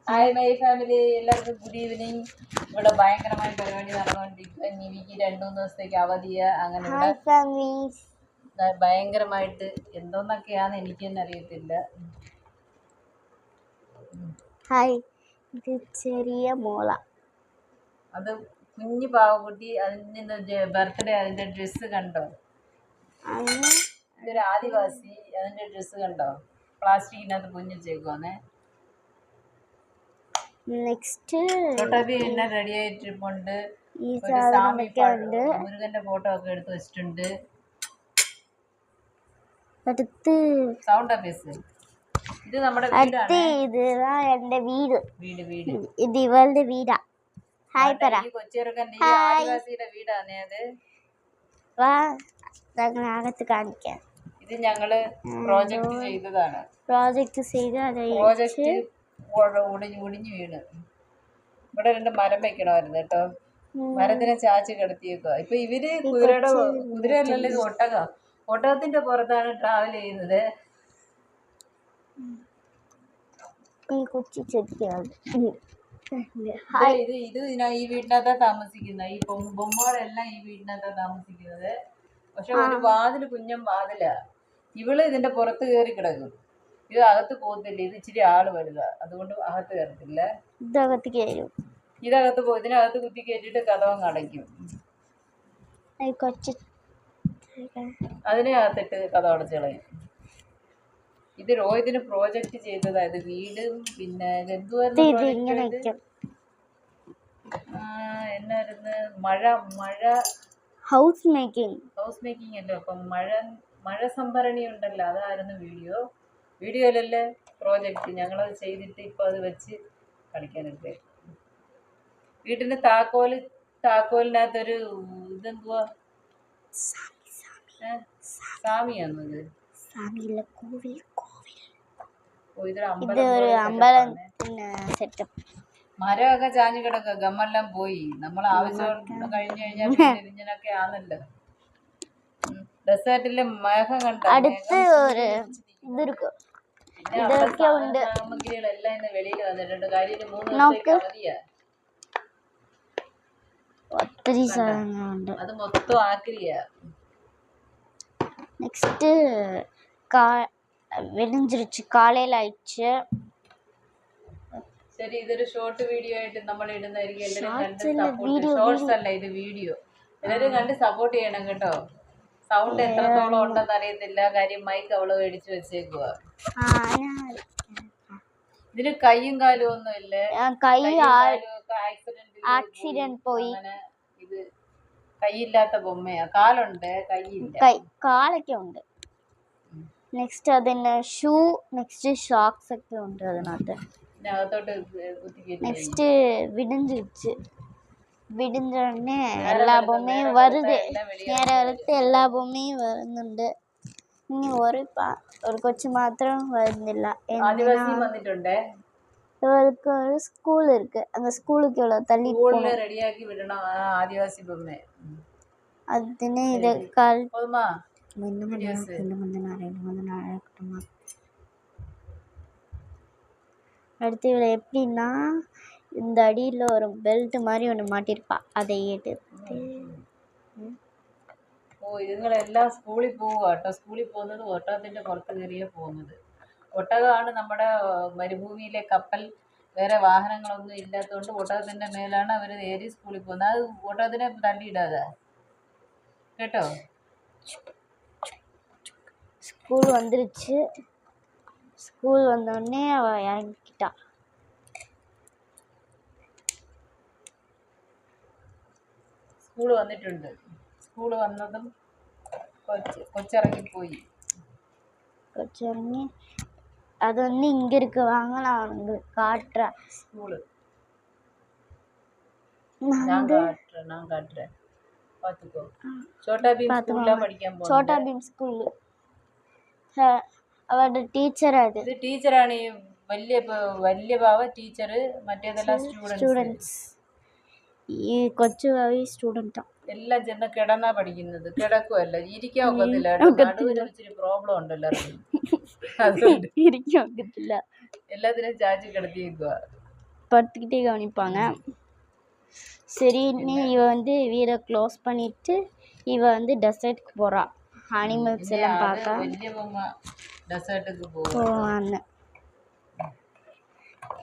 Hi my family, എല്ലാവർക്കും good evening. ഇവിടെ ഭയങ്കരമായ പരിപാടി നടന്നുകൊണ്ടിരിക്കുക. നിവിക്ക് 2-3 ദിവസത്തേക്ക് അവധിയാ. അങ്ങനെ ഇവിടെ ഭയങ്കരമായിട്ട് എന്തോന്നൊക്കെയാന്ന് എനിക്ക് തന്നെ അറിയത്തില്ല. ഹായ്, ഇത് ചെറിയ മോള. അത് കുഞ്ഞു പാവക്കുട്ടി. അതിൻ്റെ ബർത്ത്ഡേ, അതിൻ്റെ ഡ്രസ്സ് കണ്ടോ? ഇതൊരു ആദിവാസി. അതിൻ്റെ ഡ്രസ്സ് കണ്ടോ? പ്ലാസ്റ്റിക്കിനകത്ത് കുഞ്ഞിച്ചേക്കുവാന്നേ. നെക്സ്റ്റ് എല്ലാം റെഡി ആയിട്ടിരിപ്പുണ്ട്. മുരുകന്റെ ഫോട്ടോ ഒക്കെ എടുത്ത് വെച്ചിട്ടുണ്ട്. സൗണ്ട് അഭ്യസ്. ഇത് നമ്മുടെ വീടാണ്. എന്റെ വീട്. ഇത് ഇവളുടെ വീടാ. ഹായ് പറ. കൊച്ചിറക്കന്റെ ആദിവാസിയുടെ വീടാണ് അത്. അകത്ത് കാണിക്കാം. ഇത് ഞങ്ങള് പ്രോജക്റ്റ് ചെയ്തതാണ്. പ്രോജക്റ്റ് ഒടിഞ്ഞു വീണ്. ഇവിടെ 2 മരം വെക്കണമായിരുന്നു കേട്ടോ. മരത്തിനെ ചാച്ച് കിടത്തിയേക്കുക. ഇപ്പൊ ഇവര് കുതിരയല്ലല്ലോ, ഇത് ഒട്ടകത്തിന്റെ പുറത്താണ് ട്രാവൽ ചെയ്യുന്നത്. ഇത് ഈ വീടിനകത്താ താമസിക്കുന്നത്. ഈ ബൊമ്മകളെല്ലാം ഈ വീടിനകത്താ താമസിക്കുന്നത്. പക്ഷെ ഒരു വാതില് കുഞ്ഞൻ വാതിലാ. ഇവള് ഇതിന്റെ പുറത്ത് കയറി കിടക്കും. ഇത് അകത്ത് പോകത്തില്ല. ഇത് ഇച്ചിരി ആള് വലുതാ, അതുകൊണ്ട് അകത്ത് കയറത്തില്ല. ഇതിനകത്ത് കുത്തി കയറ്റിട്ട് കതവങ്ങ് അടയ്ക്കും. അതിനകത്തിട്ട് കഥ അടച്ച് കളയും. ഇത് രോഹിതിന് പ്രോജക്റ്റ് ചെയ്തതായത് വീടും പിന്നെ എന്നായിരുന്നു മഴ ഹൗസ് മേക്കിംഗ് അല്ലോ. അപ്പം മഴ സംഭരണി ഉണ്ടല്ലോ, അതായിരുന്നു വീഡിയോയിലല്ലേ പ്രോജക്റ്റ്. ഞങ്ങളത് ചെയ്തിട്ട് ഇപ്പൊ അത് വെച്ച് കളിക്കാനൊക്കെ. വീട്ടിന്റെ താക്കോലിനകത്തൊരു ഇതെന്തുവാ, സാമിയാന്നത്. ഇതൊരു അമ്പലം സെറ്റപ്പ്. മരമൊക്കെ ചാഞ്ഞു കിടക്കുക. ഗമ്മെല്ലാം പോയി. നമ്മൾ ആവശ്യം കഴിഞ്ഞു കഴിഞ്ഞാൽ ഇതിനൊക്കെ ആണല്ലോ. ഡെസേർട്ടിലെ മേഘം കണ്ട സാമഗ്രികളെല്ലാം ഇന്ന് വെളിയിൽ വന്നിട്ടുണ്ട്. കാര്യം 3 ദിവസത്തേക്ക് അവധിയാ. അത് മൊത്തം ആക്രിയാ. നെക്സ്റ്റ് വെളിഞ്ചിരിച്ച് കാലയിൽ അയച്ച്. ശരി, ഇതൊരു ഷോർട്ട് വീഡിയോ ആയിട്ട് നമ്മൾ ഇടുന്നതായിരിക്കും. എല്ലാവരും കണ്ട് സപ്പോർട്ട്. ഷോർട്സ് അല്ല, ഇത് വീഡിയോ. എല്ലാവരും കണ്ട് സപ്പോർട്ട് ചെയ്യണം കേട്ടോ. സൗണ്ട് എത്രത്തോളം ഉണ്ടെന്ന് അറിയത്തില്ല. കാര്യം മൈക്ക് അവള് മേടിച്ചു വെച്ചേക്കുക. ഇതിന് കൈയും കാലും ഒന്നും ഇല്ലേ. ആക്സിഡന്റ് പോയി. ഇത് കൈയില്ലാത്ത ബൊമ്മയാ. കാലുണ്ട്, കൈയില്ല. കാലൊക്കെ ഉണ്ട്. നെക്സ്റ്റ് അതിന് ഷൂ, നെക്സ്റ്റ് ഷോക്സ് ഒക്കെ ഉണ്ട് അതിനകത്ത്. നെക്സ്റ്റ് വിടിഞ്ചോടനെ എല്ലാ ബൊമ്മയും വരുത്. നേരത്തെ എല്ലാ ബൊമ്മയും വരുന്നുണ്ട്. ഇനി ഒരു കൊച്ചു മാത്രം വരുന്നില്ല. ഇവർക്ക് ഒരു സ്കൂൾ ഇருக்கு. அந்த ஸ்கூலுக்கு எவ்வளவு தள்ளி போணும். ரெடியாக்கி விடணும் ஆதிவாசி பொம்மை. അതിനെ ഇതേക്കാൾ போதுமா? அடுத்து இவளை எப்படின்னா இந்த அடியில் ஒரு பெல்ட் மாதிரி ஒன்று மாட்டிருப்பா. அதை எடுத்து ഇതുങ്ങളെല്ലാം സ്കൂളിൽ പോവുക കേട്ടോ. സ്കൂളിൽ പോകുന്നത് ഒട്ടകത്തിന്റെ പുറത്ത് കയറിയേ പോകുന്നത്. ഒട്ടകമാണ് നമ്മുടെ മരുഭൂമിയിലെ കപ്പൽ. വേറെ വാഹനങ്ങളൊന്നും ഇല്ലാത്തതുകൊണ്ട് ഒട്ടകത്തിന്റെ മേലാണ് അവർ ഏറി സ്കൂളിൽ പോകുന്നത്. അത് ഒട്ടകത്തിനെ തള്ളിയിടാതെ കേട്ടോ. ஸ்கூல் வந்துருச்சு. ஸ்கூல் வந்தோடனே அவ இறங்கிட்டா. സ്കൂള് വന്നിട്ടുണ്ട്. സ്കൂള് വന്നതും കൊച്ചിറങ്ങിപ്പോയി. കൊച്ചിറങ്ങി அது வந்து இங்க இருக்கு. வாங்க நான் உங்களுக்கு காட்டுறேன். ஸ்கூல் நான் காட்டுறேன். பாத்துக்கோ. छोटा भीम ஸ்கூல்ல படிക്കാൻ போறேன். छोटा भीम ஸ்கூல். അവരുടെ ടീച്ചർ അത്. ഇത് ടീച്ചറാണ്. ഈ വലിയ ബാവ ടീച്ചർ, മറ്റേതെല്ലാം സ്റ്റുഡൻസ്. ഈ കൊച്ചു ബാവ സ്റ്റുഡന്റാ. എല്ലാം ചെന്ന് കിടന്നാ പഠിക്കുന്നത്. കിടക്കുമല്ല, ഇരിക്കാൻ ഒക്കത്തില്ല. ഇച്ചിരി പ്രോബ്ലം ഉണ്ടല്ലോ, അതുകൊണ്ട് ഇരിക്കാൻ ഒക്കത്തില്ല. എല്ലാത്തിനും ചാച്ചി കിടത്തിയേക്കുക. படுத்துக்கிட்டே கவனிப்பாங்க. சரின்னு இவ வந்து வீடை க்ளோஸ் பண்ணிட்டு இவ வந்து டெசர்ட்க்கு போறா அனிமல்ஸ் ഇനി எல்லாம் അത് பார்க்க. വലിയ ബൊമ്മ ഡെസേർട്ടിക്ക് പോകും. പോവാന്ന്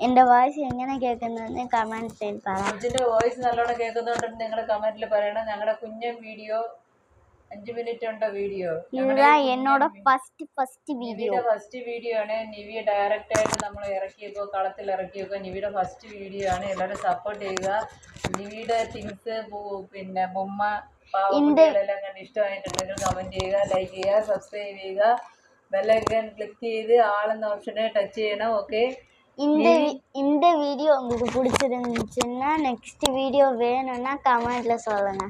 എൻ്റെ വോയിസ് എങ്ങനെ കേൾക്കുന്നതെന്ന് കമൻറ്റിൽ പറ. ഇതിന്റെ വോയിസ് നല്ലോണം കേൾക്കുന്നുണ്ടെന്ന് നിങ്ങളുടെ കമന്റിൽ പറയണം. ഞങ്ങളുടെ കുഞ്ഞൻ വീഡിയോ 5 മിനിറ്റ് ഉണ്ട വീഡിയോ. இதுதான் என்னோட ഫസ്റ്റ് വീഡിയോ. നിവിയുടെ ഫസ്റ്റ് വീഡിയോ ആണ്. നിവിയെ ഡയറക്റ്റ് ആയിട്ട് നമ്മൾ ഇറക്കിയപ്പോൾ കളത്തിൽ ഇറക്കിയപ്പോൾ നിവിയുടെ ഫസ്റ്റ് വീഡിയോ ആണ്. എല്ലാവരും സപ്പോർട്ട് ചെയ്യുക. നിവിയുടെ തിങ്സ് പിന്നെ ബൊമ്മ പാവക്കുട്ടികളെല്ലാം കണ്ട് ഇഷ്ടമായിട്ടുണ്ടെങ്കിൽ കമന്റ് ചെയ്യുക, ലൈക്ക് ചെയ്യുക, സബ്സ്ക്രൈബ് ചെയ്യുക, ബെല്ലൈക്കൺ ക്ലിക്ക് ചെയ്ത് ആളെന്ന ഓപ്ഷനെ ടച്ച് ചെയ്യണം. ഓക്കെ, இந்த வீடியோ உங்களுக்கு பிடிச்சிருந்துச்சுன்னா நெக்ஸ்ட் வீடியோ வேணும்னா கமெண்ட்ல சொல்லுங்க.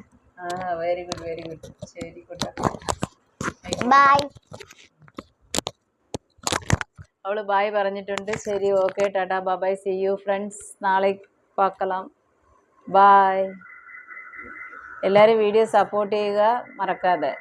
Very good very good. ശരി കുട്ടാ, பாய். അവള് ബായ് പറഞ്ഞിട്ടുണ്ട്. ശരി, okay, tata, bye, see you friends, നാളെ பார்க்கலாம். ബായ്. എല്ലാവരും വീഡിയോ സപ്പോർട്ട് ചെയ്യുക മറക്കാതെ.